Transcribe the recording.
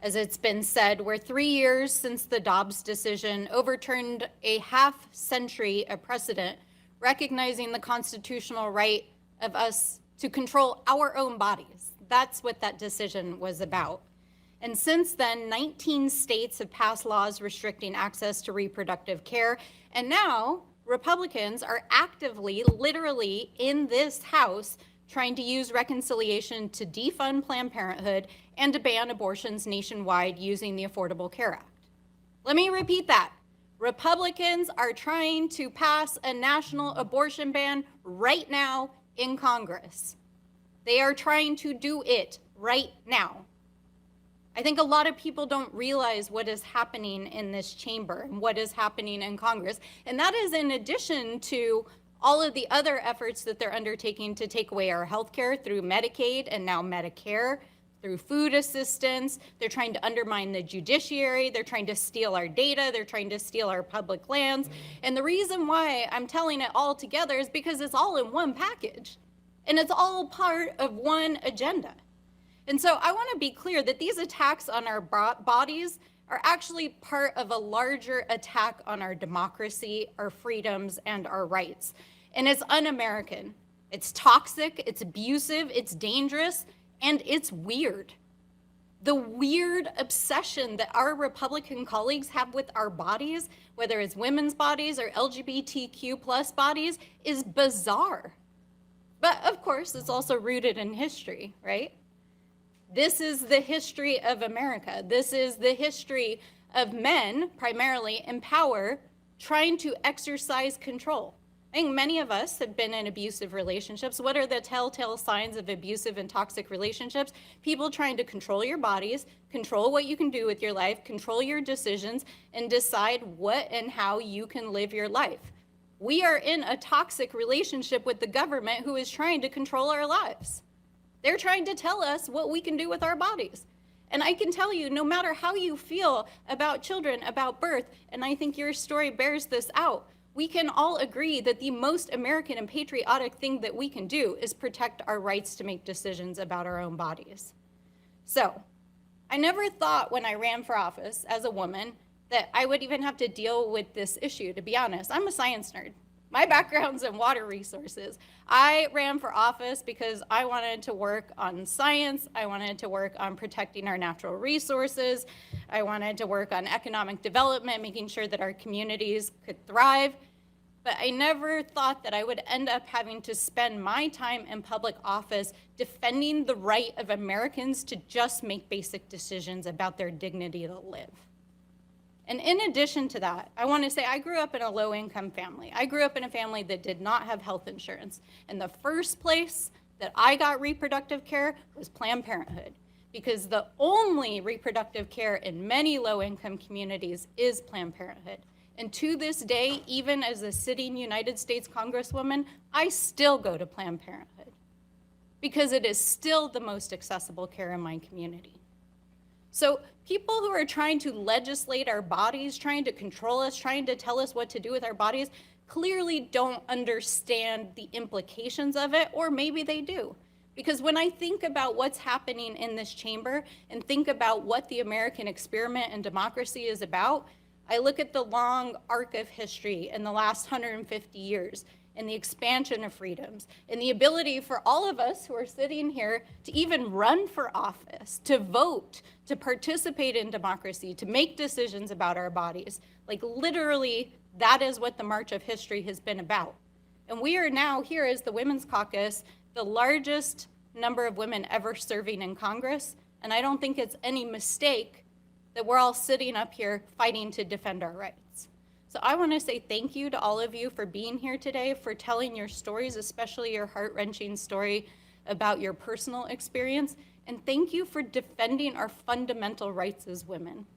As it's been said, we're 3 years since the Dobbs decision overturned a half-century of precedent, recognizing the constitutional right of us to control our own bodies. That's what that decision was about. And since then, 19 states have passed laws restricting access to reproductive care. And now Republicans are actively, literally in this House, trying to use reconciliation to defund Planned Parenthood and to ban abortions nationwide using the Affordable Care Act. Let me repeat that. Republicans are trying to pass a national abortion ban right now in Congress. They are trying to do it right now. I think a lot of people don't realize what is happening in this chamber and what is happening in Congress. And that is in addition to all of the other efforts that they're undertaking to take away our health care through Medicaid and now Medicare, through food assistance. They're trying to undermine the judiciary. They're trying to steal our data. They're trying to steal our public lands. And the reason why I'm telling it all together is because it's all in one package. And it's all part of one agenda. And so I want to be clear that these attacks on our bodies are actually part of a larger attack on our democracy, our freedoms, and our rights. And it's un-American. It's toxic, it's abusive, it's dangerous, and it's weird. The weird obsession that our Republican colleagues have with our bodies, whether it's women's bodies or LGBTQ plus bodies, is bizarre. But of course, it's also rooted in history, right? This is the history of America. This is the history of men, primarily in power, trying to exercise control. I think many of us have been in abusive relationships. What are the telltale signs of abusive and toxic relationships? People trying to control your bodies, control what you can do with your life, control your decisions, and decide what and how you can live your life. We are in a toxic relationship with the government who is trying to control our lives. They're trying to tell us what we can do with our bodies. And I can tell you, no matter how you feel about children, about birth, and I think your story bears this out, we can all agree that the most American and patriotic thing that we can do is protect our rights to make decisions about our own bodies. So, I never thought when I ran for office as a woman that I would even have to deal with this issue, to be honest. I'm a science nerd. My background's in water resources. I ran for office because I wanted to work on science. I wanted to work on protecting our natural resources. I wanted to work on economic development, making sure that our communities could thrive. But I never thought that I would end up having to spend my time in public office defending the right of Americans to just make basic decisions about their dignity to live. And in addition to that, I want to say I grew up in a low-income family. I grew up in a family that did not have health insurance. And the first place that I got reproductive care was Planned Parenthood, because the only reproductive care in many low-income communities is Planned Parenthood. And to this day, even as a sitting United States Congresswoman, I still go to Planned Parenthood because it is still the most accessible care in my community. So people who are trying to legislate our bodies, trying to control us, trying to tell us what to do with our bodies, clearly don't understand the implications of it, or maybe they do. Because when I think about what's happening in this chamber and think about what the American experiment and democracy is about, I look at the long arc of history in the last 150 years and the expansion of freedoms and the ability for all of us who are sitting here to even run for office, to vote, to participate in democracy, to make decisions about our bodies. Like literally, that is what the march of history has been about. And we are now here as the Women's Caucus, the largest number of women ever serving in Congress. And I don't think it's any mistake that we're all sitting up here fighting to defend our rights. So I want to say thank you to all of you for being here today, for telling your stories, especially your heart-wrenching story about your personal experience. And thank you for defending our fundamental rights as women.